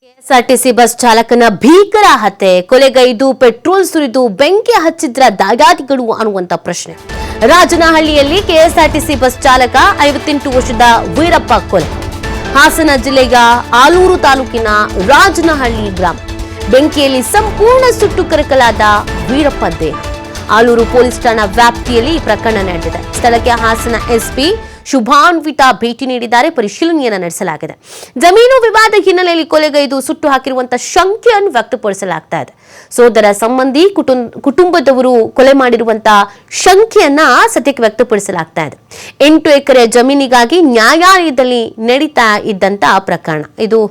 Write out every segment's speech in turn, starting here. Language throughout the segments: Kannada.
ಕೆಎಸ್ಆರ್ಟಿಸಿ ಬಸ್ ಚಾಲಕನ ಭೀಕರ ಹತ್ಯೆ, ಕೊಲೆಗೈದು ಪೆಟ್ರೋಲ್ ಸುರಿದು ಬೆಂಕಿ ಹಚ್ಚಿದ್ರ ದಾಯಾದಿಗಳು ಅನ್ನುವಂತ ಪ್ರಶ್ನೆ. ರಾಜನಹಳ್ಳಿಯಲ್ಲಿ ಕೆಎಸ್ಆರ್ಟಿಸಿ ಬಸ್ ಚಾಲಕ 58 ವರ್ಷದ ವೀರಪ್ಪ ಕೊಲೆ. ಹಾಸನ ಜಿಲ್ಲೆಯ ಆಲೂರು ತಾಲೂಕಿನ ರಾಜನಹಳ್ಳಿ ಗ್ರಾಮ. ಬೆಂಕಿಯಲ್ಲಿ ಸಂಪೂರ್ಣ ಸುಟ್ಟು ಕರಕಲಾದ ವೀರಪ್ಪ ದೇಹ. ಆಲೂರು ಪೊಲೀಸ್ ಠಾಣಾ ವ್ಯಾಪ್ತಿಯಲ್ಲಿ ಈ ಪ್ರಕರಣ ನಡೆದಿದೆ. ಸ್ಥಳಕ್ಕೆ ಹಾಸನ ಎಸ್ಪಿ ಶುಭಾನ್ವಿತಾ ಭೇಟಿ ನೀಡಿದ್ದಾರೆ. ಪರಿಶೀಲನೆಯನ್ನು ನಡೆಸಲಾಗಿದೆ. ಜಮೀನು ವಿವಾದ ಹಿನ್ನೆಲೆಯಲ್ಲಿ ಕೊಲೆಗೈದು ಸುಟ್ಟು ಹಾಕಿರುವಂತಹ ಶಂಕೆಯನ್ನು ವ್ಯಕ್ತಪಡಿಸಲಾಗ್ತಾ ಇದೆ. ಸೋದರ ಸಂಬಂಧಿ ಕುಟುಂಬದವರು ಕೊಲೆ ಮಾಡಿರುವಂತಹ ಶಂಕೆಯನ್ನ ಸದ್ಯಕ್ಕೆ ವ್ಯಕ್ತಪಡಿಸಲಾಗ್ತಾ ಇದೆ. 8 ಎಕರೆ ಜಮೀನಿಗಾಗಿ ನ್ಯಾಯಾಲಯದಲ್ಲಿ ನಡೀತಾ ಇದ್ದಂತ ಪ್ರಕರಣ ಇದು.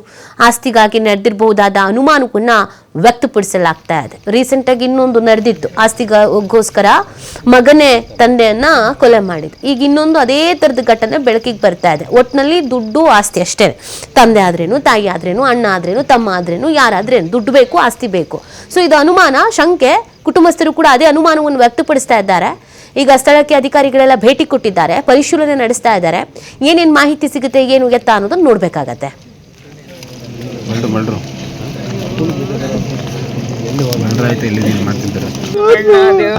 ಆಸ್ತಿಗಾಗಿ ನಡೆದಿರಬಹುದಾದ ಅನುಮಾನವನ್ನ ವ್ಯಕ್ತಪಡಿಸಲಾಗ್ತಾ ಇದೆ. ರೀಸೆಂಟ್ ಆಗಿ ಇನ್ನೊಂದು ನಡೆದಿತ್ತು. ಆಸ್ತಿಗೋಸ್ಕರ ಮಗನೇ ತಂದೆಯನ್ನ ಕೊಲೆ ಮಾಡಿದ್ರು. ಈಗ ಇನ್ನೊಂದು ಅದೇ ತರದ ಘಟನೆ ಬೆಳಕಿಗೆ ಬರ್ತಾ ಇದೆ. ಒಟ್ಟಿನಲ್ಲಿ ದುಡ್ಡು ಆಸ್ತಿ ಅಷ್ಟೇ. ತಂದೆ ಆದ್ರೇನು, ತಾಯಿ ಆದ್ರೇನು, ಅಣ್ಣ ಆದ್ರೇನು, ತಮ್ಮ ಆದ್ರೇನು, ಯಾರಾದ್ರೇನು, ದುಡ್ಡು ಬೇಕು, ಆಸ್ತಿ ಬೇಕು. ಸೊ ಇದು ಅನುಮಾನ, ಶಂಕೆ. ಕುಟುಂಬಸ್ಥರು ಕೂಡ ಅದೇ ಅನುಮಾನವನ್ನು ವ್ಯಕ್ತಪಡಿಸ್ತಾ ಇದ್ದಾರೆ. ಈಗ ಸ್ಥಳಕ್ಕೆ ಅಧಿಕಾರಿಗಳೆಲ್ಲ ಭೇಟಿ ಕೊಟ್ಟಿದ್ದಾರೆ, ಪರಿಶೀಲನೆ ನಡೆಸ್ತಾ ಇದ್ದಾರೆ. ಏನೇನು ಮಾಹಿತಿ ಸಿಗುತ್ತೆ, ಏನು ಎತ್ತ ಅನ್ನೋದನ್ನ ನೋಡ್ಬೇಕಾಗತ್ತೆ.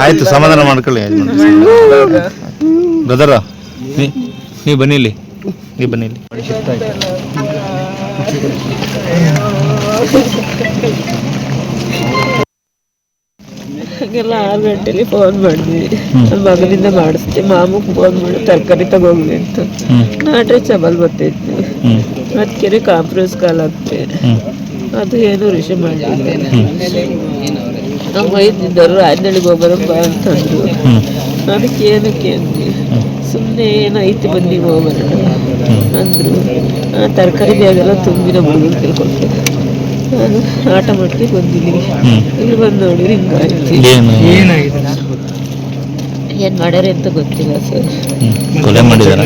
ಆಯ್ತು, ಸಮಾಧಾನ ಮಾಡ್ಕೊಳ್ಳಿ ಬ್ರದರ. ನೀ ಬನ್ನಿಲಿ, ಹಾಗೆಲ್ಲ 6 ಗಂಟೆಲಿ ಫೋನ್ ಮಾಡಿದ್ವಿ. ನನ್ನ ಮಗನಿಂದ ಮಾಡಿಸ್ದೆ. ಮಾಮೂಗೆ ಫೋನ್ ಮಾಡಿ ತರಕಾರಿ ತಗೋಗ್ಲಿ ಅಂತ. ನಾಟ್ರೆ ಚಬಲ್ ಬರ್ತಿದ್ವಿ. ಅದಕ್ಕೆ ಕಾಂಪ್ರೆಸ್ ಕಾಲ್ ಆಗ್ತೆ. ಅದು ಏನು ರಿಸೀವ್ ಮಾಡಲಿಲ್ಲ. ನಮ್ಮ ವೈದ್ಯರು ರಾಜನಹಳ್ಳಿಗೆ ಹೋಗೋರಪ್ಪ ಅಂತಂದ್ರು. ಅದಕ್ಕೆ ಏನಕ್ಕೆ ಅಂದ್ವಿ. ಸುಮ್ಮನೆ ಏನೋ ಐತಿ ಬನ್ನಿ ಹೋಗೋಣ ಅಂದರು. ತರಕಾರಿ ಬ್ಯಾಗೆಲ್ಲ ತುಂಬಿನ ಹುಡುಗರು ತಿಳ್ಕೊಳ್ತೆ. ನಾನು ಆಟ ಮಾಡ್ತೀವಿ ಬಂದಿಲ್ಲಿ. ಇಲ್ಲಿ ಬಂದು ನೋಡಿದ್ರೆ ಹಿಂಗಾಯ್ತು. ಏನು ಮಾಡ್ಯಾರೆ ಅಂತ ಗೊತ್ತಿಲ್ಲ ಸರ್. ಕೊಲೆ ಮಾಡಿದಾರ.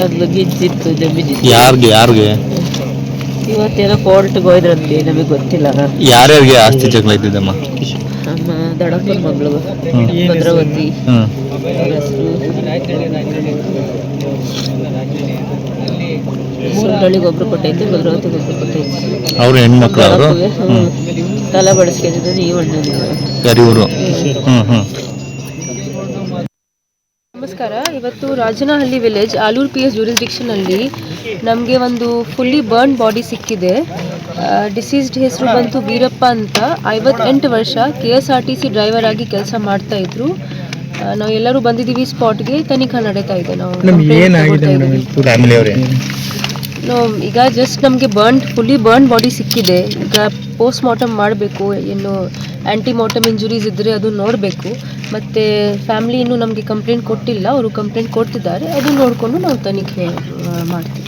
ಅದು ಗಿಜ್ಜಿತ್ತು, ಜಮೀನಿತ್ತು. ಯಾರಿಗೆ ಇವತ್ತೇನೋ ಕೋರ್ಟ್ಗೆ ಹೋಯ್ದ್ರಂತೆ, ನಮಗೆ ಗೊತ್ತಿಲ್ಲ. ಯಾರ್ಯಾರಿಗೆ ಆಸ್ತಿ ಜಗಳ ಇದ್ದಿದ್ದಮ್ಮ? ನಮ್ಮ ದೊಡ್ಡಪ್ಪನ ಮಗಳು ಭದ್ರಾವತಿ ಹೆಸರು. ಸುಳ್ಳಿಗೆ ಒಬ್ರು ಕೊಟ್ಟೈತೆ, ಭದ್ರಾವತಿಗೆ ಒಬ್ರು ಕೊಟ್ಟೈತೆ. ಅವ್ರು ಹೆಣ್ಮಕ್ಳು? ಅವರು ತಲೆ ಬಡಿಸ್ಕೊಂಡಿದ್ದು ಈ ಅಣ್ಣನ. ಯಾರಿವರು? ನಮಸ್ಕಾರ. ಇವತ್ತು Rajanahalli village Aluru PS jurisdiction ಅಲ್ಲಿ ನಮಗೆ ಒಂದು ಫುಲ್ಲಿ ಬರ್ನ್ ಬಾಡಿ ಸಿಕ್ಕಿದೆ. ಡಿಸೀಸ್ಡ್ ಹೆಸರು ಬಂತು ವೀರಪ್ಪ ಅಂತ. 58 ವರ್ಷ. KSRTC ಡ್ರೈವರ್ ಆಗಿ ಕೆಲಸ ಮಾಡ್ತಾ ಇದ್ರು. ನಾವು ಎಲ್ಲರೂ ಬಂದಿದ್ದೀವಿ ಸ್ಪಾಟ್ಗೆ. ತನಿಖಾ ನಡೀತಾ ಇದೆ. ನಾವು ಈಗ ಜಸ್ಟ್ ನಮಗೆ ಫುಲ್ಲಿ ಬರ್ನ್ ಬಾಡಿ ಸಿಕ್ಕಿದೆ. ಈಗ ಪೋಸ್ಟ್ ಮಾರ್ಟಮ್ ಮಾಡಬೇಕು. ಏನು ಆ್ಯಂಟಿಮಾರ್ಟಮ್ ಇಂಜುರೀಸ್ ಇದ್ದರೆ ಅದು ನೋಡಬೇಕು. ಮತ್ತು ಫ್ಯಾಮಿಲಿ ಇನ್ನೂ ನಮಗೆ ಕಂಪ್ಲೇಂಟ್ ಕೊಟ್ಟಿಲ್ಲ. ಅವರು ಕಂಪ್ಲೇಂಟ್ ಕೊಡ್ತಿದ್ದಾರೆ. ಅದು ನೋಡಿಕೊಂಡು ನಾವು ತನಿಖೆ ಮಾಡ್ತೀವಿ.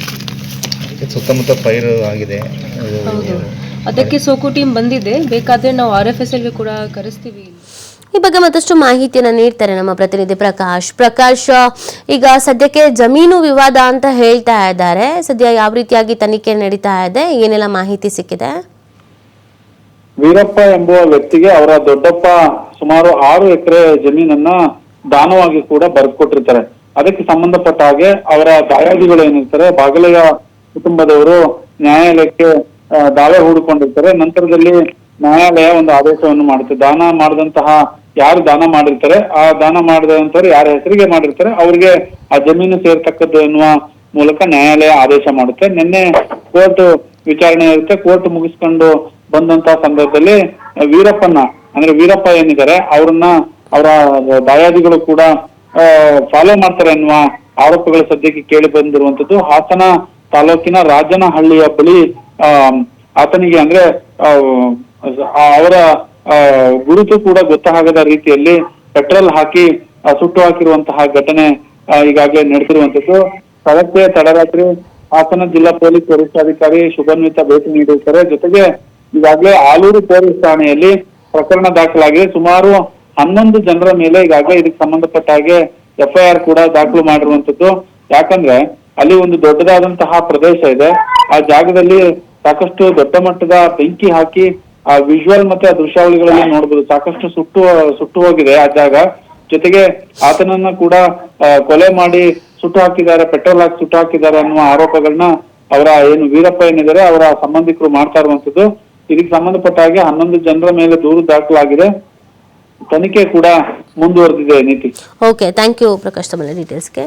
ಸುತ್ತಮುತ್ತ ಫೈರ್ ಆಗಿದೆ. ಹೌದು, ಅದಕ್ಕೆ ಸೋಕು ಟೀಮ್ ಬಂದಿದೆ. ಬೇಕಾದರೆ ನಾವು RFSLಗೆ ಕೂಡ ಕರೆಸ್ತೀವಿ. ಈ ಬಗ್ಗೆ ಮತ್ತಷ್ಟು ಮಾಹಿತಿಯನ್ನು ನೀಡ್ತಾರೆ ನಮ್ಮ ಪ್ರತಿನಿಧಿ ಪ್ರಕಾಶ್. ಈಗ ಸದ್ಯಕ್ಕೆ ಜಮೀನು ವಿವಾದ ಅಂತ ಹೇಳ್ತಾ ಇದ್ದಾರೆ. ಸದ್ಯ ಯಾವ ರೀತಿಯಾಗಿ ತನಿಖೆ ನಡೀತಾ ಇದೆ, ಏನೆಲ್ಲ ಮಾಹಿತಿ ಸಿಕ್ಕಿದೆ? ವೀರಪ್ಪ ಎಂಬುವ ವ್ಯಕ್ತಿಗೆ ಅವರ ದೊಡ್ಡಪ್ಪ ಸುಮಾರು 6 ಎಕರೆ ಜಮೀನನ್ನ ದಾನವಾಗಿ ಕೂಡ ಬರೆದುಕೊಟ್ಟಿರ್ತಾರೆ. ಅದಕ್ಕೆ ಸಂಬಂಧಪಟ್ಟ ಹಾಗೆ ಅವರ ದಾಯಾದಿಗಳು ಏನಿರ್ತಾರೆ, ಬಾಗಲೆಯ ಕುಟುಂಬದವರು ನ್ಯಾಯಾಲಯಕ್ಕೆ ದಾವೆ ಹೂಡಿಕೊಂಡಿರ್ತಾರೆ. ನಂತರದಲ್ಲಿ ನ್ಯಾಯಾಲಯ ಒಂದು ಆದೇಶವನ್ನು ಮಾಡುತ್ತೆ. ದಾನ ಮಾಡಿದಂತಹ ಯಾರು ದಾನ ಮಾಡಿರ್ತಾರೆ, ಆ ದಾನ ಮಾಡಿದಂತವ್ರು ಯಾರ ಹೆಸರಿಗೆ ಮಾಡಿರ್ತಾರೆ ಅವ್ರಿಗೆ ಆ ಜಮೀನು ಸೇರ್ತಕ್ಕದ್ದು ಎನ್ನುವ ಮೂಲಕ ನ್ಯಾಯಾಲಯ ಆದೇಶ ಮಾಡುತ್ತೆ. ನಿನ್ನೆ ಕೋರ್ಟ್ ವಿಚಾರಣೆ ಇರುತ್ತೆ. ಕೋರ್ಟ್ ಮುಗಿಸ್ಕೊಂಡು ಬಂದಂತಹ ಸಂದರ್ಭದಲ್ಲಿ ವೀರಪ್ಪ ಏನಿದ್ದಾರೆ ಅವರ ದಾಯಾದಿಗಳು ಕೂಡ ಫಾಲೋ ಮಾಡ್ತಾರೆ ಎನ್ನುವ ಆರೋಪಗಳು ಸದ್ಯಕ್ಕೆ ಕೇಳಿ ಬಂದಿರುವಂತದ್ದು. ಹಾಸನ ತಾಲೂಕಿನ ರಾಜನಹಳ್ಳಿಯ ಬಳಿ ಆತನಿಗೆ ಅಂದ್ರೆ ಅವರ ಗುರುತು ಕೂಡ ಗೊತ್ತಾಗದ ರೀತಿಯಲ್ಲಿ ಪೆಟ್ರೋಲ್ ಹಾಕಿ ಸುಟ್ಟು ಹಾಕಿರುವಂತಹ ಘಟನೆ ಈಗಾಗಲೇ ನಡೆದಿರುವಂತದ್ದು. ಸ್ಥಳಕ್ಕೆ ತಡರಾತ್ರಿ ಹಾಸನ ಜಿಲ್ಲಾ ಪೊಲೀಸ್ ವರಿಷ್ಠಾಧಿಕಾರಿ ಶುಭಾನ್ವಿತಾ ಭೇಟಿ ನೀಡಿರ್ತಾರೆ. ಜೊತೆಗೆ ಈಗಾಗಲೇ ಆಲೂರು ಪೊಲೀಸ್ ಠಾಣೆಯಲ್ಲಿ ಪ್ರಕರಣ ದಾಖಲಾಗಿದೆ. ಸುಮಾರು 11 ಜನರ ಮೇಲೆ ಈಗಾಗಲೇ ಇದಕ್ಕೆ ಸಂಬಂಧಪಟ್ಟ ಹಾಗೆ FIR ಕೂಡ ದಾಖಲು ಮಾಡಿರುವಂತದ್ದು. ಯಾಕಂದ್ರೆ ಅಲ್ಲಿ ಒಂದು ದೊಡ್ಡದಾದಂತಹ ಪ್ರದೇಶ ಇದೆ. ಆ ಜಾಗದಲ್ಲಿ ಸಾಕಷ್ಟು ದೊಡ್ಡ ಮಟ್ಟದ ಬೆಂಕಿ ಹಾಕಿ ಆ ವಿಜುವಲ್ ಮತ್ತೆ ಆ ದೃಶ್ಯಾವಳಿಗಳಲ್ಲಿ ನೋಡಬಹುದು. ಸಾಕಷ್ಟು ಸುಟ್ಟು ಹೋಗಿದೆ ಆ ಜಾಗ. ಜೊತೆಗೆ ಆತನನ್ನ ಕೂಡ ಕೊಲೆ ಮಾಡಿ ಸುಟ್ಟು ಹಾಕಿದ್ದಾರೆ, ಪೆಟ್ರೋಲ್ ಹಾಕಿ ಸುಟ್ಟು ಹಾಕಿದ್ದಾರೆ ಅನ್ನುವ ಆರೋಪಗಳನ್ನ ಅವರ ಏನು ವೀರಪ್ಪ ಏನಿದ್ದಾರೆ ಅವರ ಸಂಬಂಧಿಕರು ಮಾಡ್ತಾ ಇರುವಂತದ್ದು. ಇದಕ್ಕೆ ಸಂಬಂಧಪಟ್ಟ ಹಾಗೆ 11 ಜನರ ಮೇಲೆ ದೂರು ದಾಖಲಾಗಿದೆ. ತನಿಖೆ ಕೂಡ ಮುಂದುವರೆದಿದೆ ನೀತಿ. ಓಕೆ, ಥ್ಯಾಂಕ್ ಯು ಪ್ರಕಾಶ್ ತಮ್ಮ ಡೀಟೇಲ್ಸ್ಗೆ.